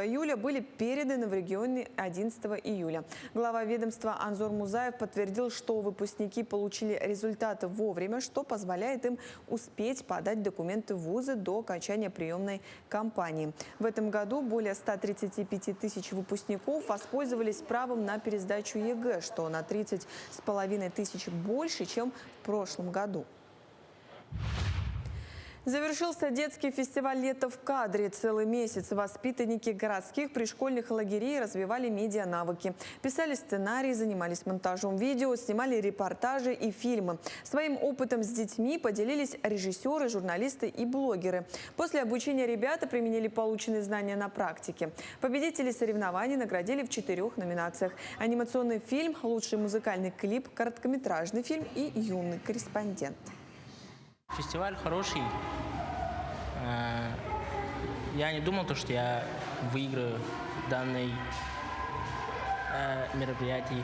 июля, были переданы в регионы 11 июля. Глава ведомства Анзор Музаев подтвердил, что выпускники получили результаты вовремя, что позволяет им успеть подать документы в вузы до окончания приемной кампании. В этом году более 135 тысяч выпускников воспользовались правом на пересдачу ЕГЭ, что на 30,5 тысяч больше, чем в прошлом году. Завершился детский фестиваль «Лето в кадре». Целый месяц воспитанники городских пришкольных лагерей развивали медианавыки. Писали сценарии, занимались монтажом видео, снимали репортажи и фильмы. Своим опытом с детьми поделились режиссеры, журналисты и блогеры. После обучения ребята применили полученные знания на практике. Победителей соревнований наградили в 4 номинациях: анимационный фильм, лучший музыкальный клип, короткометражный фильм и юный корреспондент. Фестиваль хороший. Я не думал, что я выиграю данное мероприятие.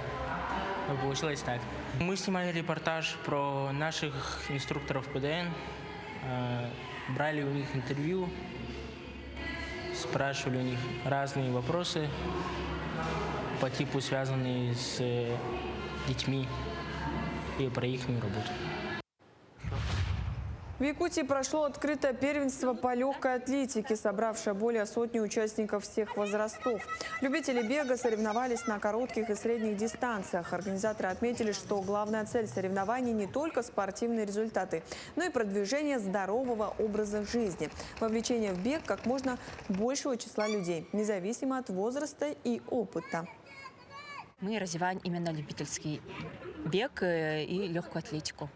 Но получилось так. Мы снимали репортаж про наших инструкторов ПДН, брали у них интервью, спрашивали у них разные вопросы по типу, связанные с детьми и про их работу. В Якутии прошло открытое первенство по легкой атлетике, собравшее более сотни участников всех возрастов. Любители бега соревновались на коротких и средних дистанциях. Организаторы отметили, что главная цель соревнований не только спортивные результаты, но и продвижение здорового образа жизни. Вовлечение в бег как можно большего числа людей, независимо от возраста и опыта. Мы развиваем именно любительский бег и легкую атлетику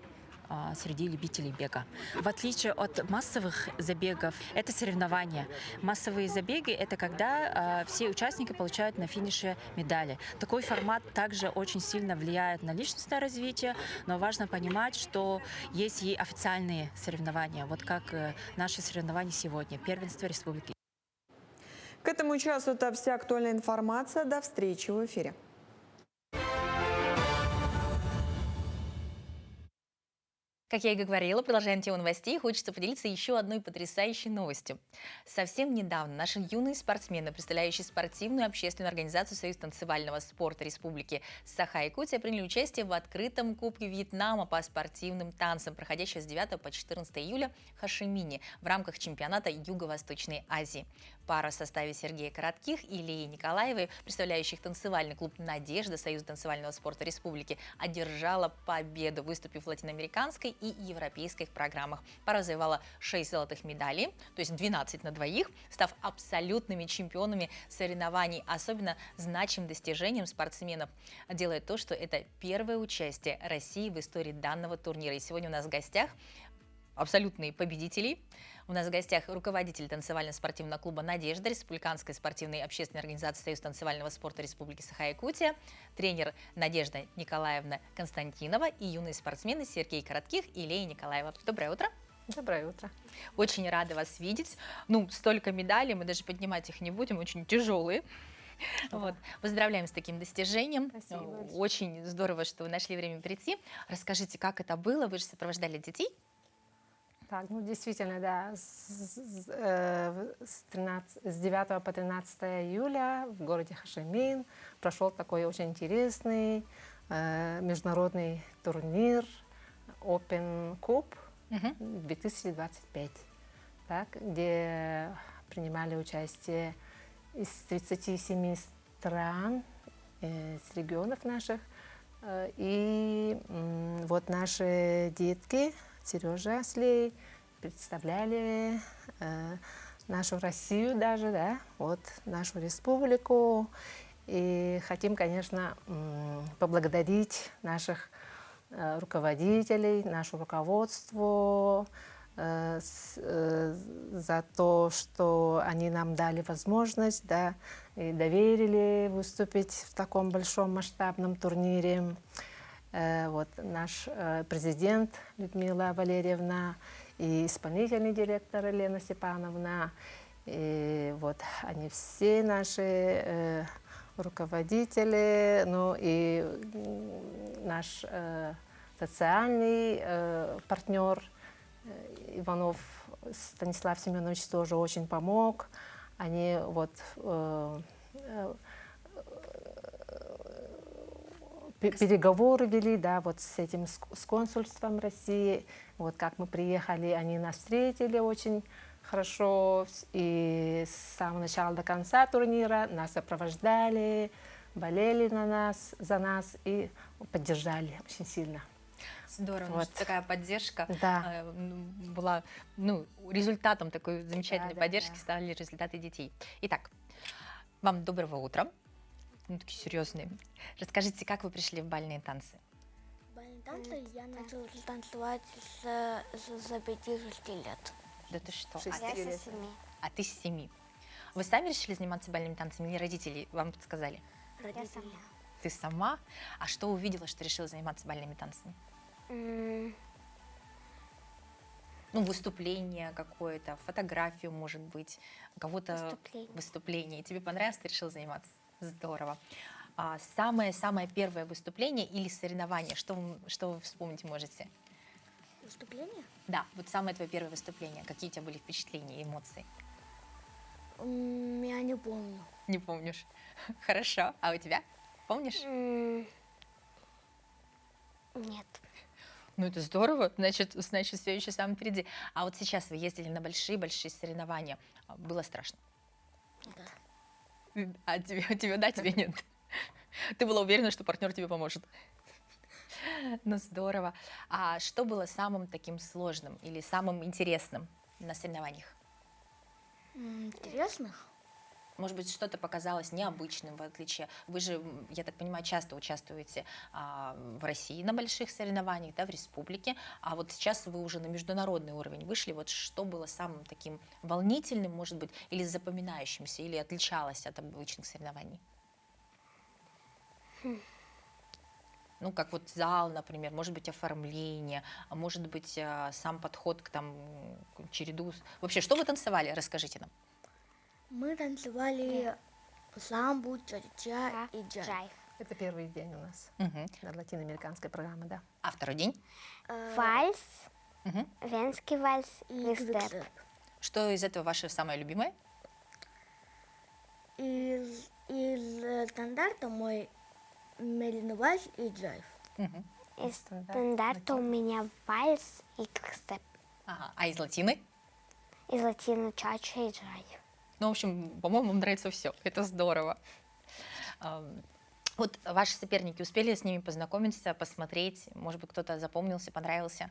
среди любителей бега. В отличие от массовых забегов, это соревнования. Массовые забеги – это когда все участники получают на финише медали. Такой формат также очень сильно влияет на личностное развитие, но важно понимать, что есть и официальные соревнования, вот как наши соревнования сегодня, первенство республики. К этому часу это вся актуальная информация. До встречи в эфире. Как я и говорила, продолжаем тему новостей, хочется поделиться еще одной потрясающей новостью. Совсем недавно наши юные спортсмены, представляющие спортивную общественную организацию Союз танцевального спорта Республики Саха-Якутия, приняли участие в открытом Кубке Вьетнама по спортивным танцам, проходящего с 9 по 14 июля в Хошимине в рамках чемпионата Юго-Восточной Азии. Пара в составе Сергея Коротких и Леи Николаевой, представляющих танцевальный клуб «Надежда» Союза танцевального спорта Республики, одержала победу, выступив в латиноамериканской и европейских программах. Пара завоевала 6 золотых медалей, то есть 12 на двоих, став абсолютными чемпионами соревнований. Особенно значимым достижением спортсменов делает то, что это первое участие России в истории данного турнира. И сегодня у нас в гостях абсолютные победители. У нас в гостях руководитель танцевально-спортивного клуба «Надежда» Республиканской спортивной общественной организации Союз танцевального спорта Республики Саха-Якутия, тренер Надежда Николаевна Константинова и юные спортсмены Сергей Коротких и Лея Николаева. Доброе утро. Доброе утро. Очень рада вас видеть. Столько медалей, мы даже поднимать их не будем, очень тяжелые. Вот. Поздравляем с таким достижением. Спасибо. Очень здорово, что вы нашли время прийти. Расскажите, как это было? Вы же сопровождали детей? Так, ну действительно, да, с 9 по 13 июля в городе Хошимин прошел такой очень интересный международный турнир Open Cup 2025, так, где принимали участие из 37 стран, с регионов наших. И вот наши детки, Сережа Слей, представляли нашу Россию даже, да, вот нашу республику. И хотим, конечно, поблагодарить наших руководителей, наше руководство за то, что они нам дали возможность, да, и доверили выступить в таком большом масштабном турнире. Вот наш президент Людмила Валерьевна и исполнительный директор Елена Степановна, и вот они все наши руководители, ну и наш социальный партнер Иванов Станислав Семенович тоже очень помог. Они вот переговоры вели, да, вот с этим, с консульством России. Вот как мы приехали, они нас встретили очень хорошо. И с самого начала до конца турнира нас сопровождали, болели за нас и поддержали очень сильно. Здорово, Вот. что такая поддержка Да. была, ну, результатом такой замечательной Да, поддержки стали результаты детей. Итак, вам доброго утра. Ну, такие серьезные. Расскажите, как вы пришли в бальные танцы? Бальные танцы я начала танцевать с 5-6 лет. Да ты что? А я со 7. А ты с 7. Вы сами решили заниматься бальными танцами или родители вам подсказали? Родители. Ты сама? А что увидела, что решила заниматься бальными танцами? Ну, выступление какое-то, фотографию, может быть, кого-то выступление. И тебе понравилось, ты решила заниматься? Здорово. Самое первое выступление или соревнование, что вы вспомнить можете? Выступление? Да, вот самое твое первое выступление. Какие у тебя были впечатления, эмоции? Я не помню. Не помнишь? Хорошо. А у тебя? Помнишь? Нет. Ну, это здорово, значит, все еще самое впереди. А вот сейчас вы ездили на большие-большие соревнования. Было страшно? Да. А тебе да, тебе нет? Ты была уверена, что партнер тебе поможет? Ну, здорово. А что было самым таким сложным или самым интересным на соревнованиях? Интересных? Может быть, что-то показалось необычным, в отличие... Вы же, я так понимаю, часто участвуете в России на больших соревнованиях, да, в республике, а вот сейчас вы уже на международный уровень вышли. Вот что было самым таким волнительным, может быть, или запоминающимся, или отличалось от обычных соревнований? Ну, как вот зал, например, может быть, оформление, а может быть, сам подход к череду. Вообще, что вы танцевали? Расскажите нам. Мы танцевали самбу, ча-ча и джайв. Это первый день у нас на латиноамериканской программе, да. А второй день? Вальс, венский вальс и степ. Что из этого ваше самое любимое? Из стандарта мой медленный вальс и джайв. Из стандарта у меня вальс и квикстеп. Ага. А из латины? Из латины ча-ча и джайв. Ну, в общем, по-моему, вам нравится все. Это здорово. Вот ваши соперники успели с ними познакомиться, посмотреть? Может быть, кто-то запомнился, понравился?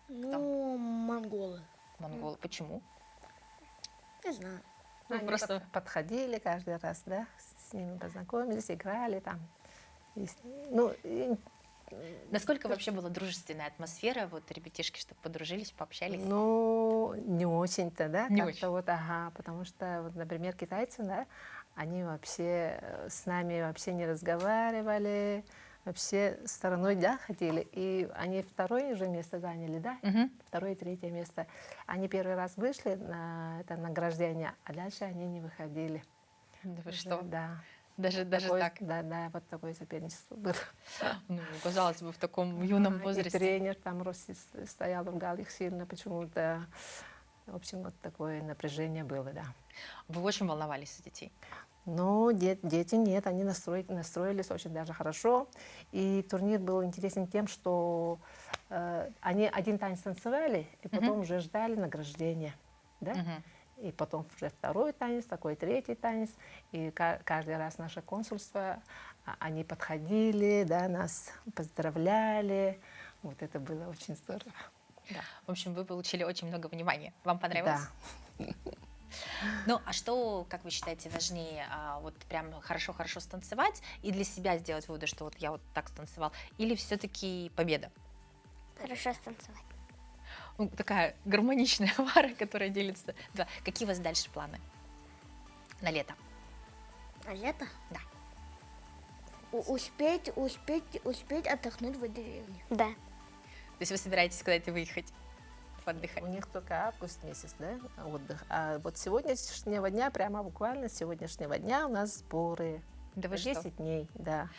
Ну, монголы. Монголы. Почему? Не знаю. Ну, они просто подходили каждый раз, да, с ними познакомились, играли там. Насколько вообще была дружественная атмосфера? Вот ребятишки, чтобы подружились, пообщались? Ну, не очень-то, да? Не как-то очень. Вот, потому что, вот, например, китайцы, да, они вообще с нами вообще не разговаривали, вообще стороной, да, ходили. И они второе же место заняли, да? Второе и третье место. Они первый раз вышли на это награждение, а дальше они не выходили. Да вы что? Да. Даже такое, так. Да, вот такое соперничество было. Ну, казалось бы, в таком юном И возрасте. тренер там стоял, ругал их сильно почему-то. В общем, вот такое напряжение было, да. Вы очень волновались за детей? Но дети нет, они настроились очень даже хорошо. И турнир был интересен тем, что они один танец танцевали, и потом уже ждали награждения. Да? И потом уже второй танец, такой третий танец. И каждый раз наше консульство, они подходили, да, нас поздравляли. Вот это было очень здорово. Да. В общем, вы получили очень много внимания. Вам понравилось? Да. Ну, а что, как вы считаете, важнее, вот прям хорошо-хорошо станцевать и для себя сделать выводы, что вот я вот так станцевал, или все-таки победа? Хорошо станцевать. Ну, такая гармоничная пара, которая делится. Да. Какие у вас дальше планы на лето? На лето? Да. Успеть отдохнуть в деревне. Да. То есть вы собираетесь куда-то выехать? Отдыхать. У них только август месяц, да, отдых. А вот сегодняшнего дня, прямо буквально с сегодняшнего дня у нас сборы. Да вы 10 что? дней, да.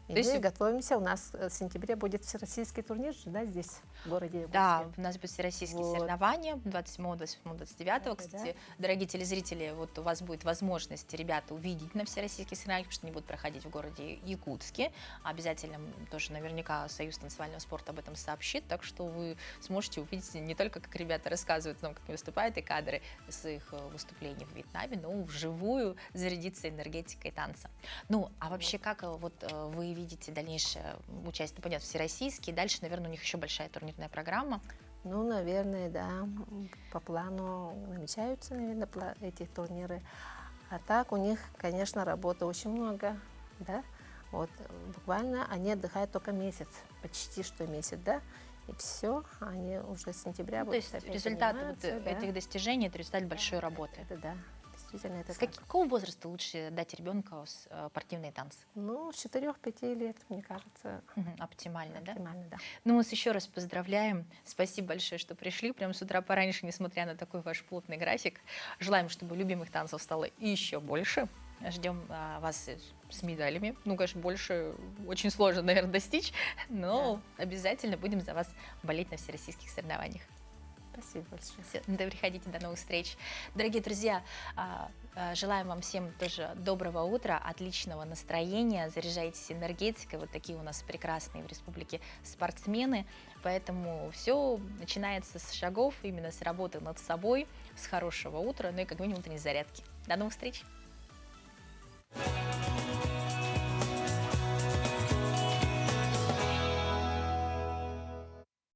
И То есть мы готовимся, у нас в сентябре будет всероссийский турнир, да, здесь, в городе Якутске. Да, у нас будут всероссийские Вот. соревнования 27, 28, 29. Да, Кстати, дорогие телезрители, вот у вас будет возможность ребята увидеть на всероссийских соревнованиях, потому что они будут проходить в городе Якутске. Обязательно тоже наверняка Союз танцевального спорта об этом сообщит, так что вы сможете увидеть не только, как ребята рассказывают о том, как они выступают, и кадры с их выступлений в Вьетнаме, но вживую зарядиться энергетикой танца. Ну, а вообще, как вот вы видите дальнейшее участие? Понятно, всероссийский, дальше, наверное, у них еще большая турнирная программа. Ну, наверное, да, по плану намечаются, наверное, эти турниры. А так у них, конечно, работы очень много, да. Вот буквально они отдыхают только месяц, почти что месяц, да. И все, они уже с сентября То есть результат вот да. этих достижений, это результат большой работы. Это да. Действительно, это с какого возраста лучше дать ребенку спортивные танцы? Ну, с 4-5 лет, мне кажется. Оптимально, да? Оптимально, да. Ну, мы вас еще раз поздравляем. Спасибо большое, что пришли. Прямо с утра пораньше, несмотря на такой ваш плотный график. Желаем, чтобы любимых танцев стало еще больше. Ждем вас с медалями. Ну, конечно, больше очень сложно, наверное, достичь, но обязательно будем за вас болеть на всероссийских соревнованиях. Спасибо большое. Все, приходите, до новых встреч. Дорогие друзья, желаем вам всем тоже доброго утра, отличного настроения, заряжайтесь энергетикой, вот такие у нас прекрасные в республике спортсмены, поэтому все начинается с шагов, именно с работы над собой, с хорошего утра, ну и как минимум утренней зарядки. До новых встреч!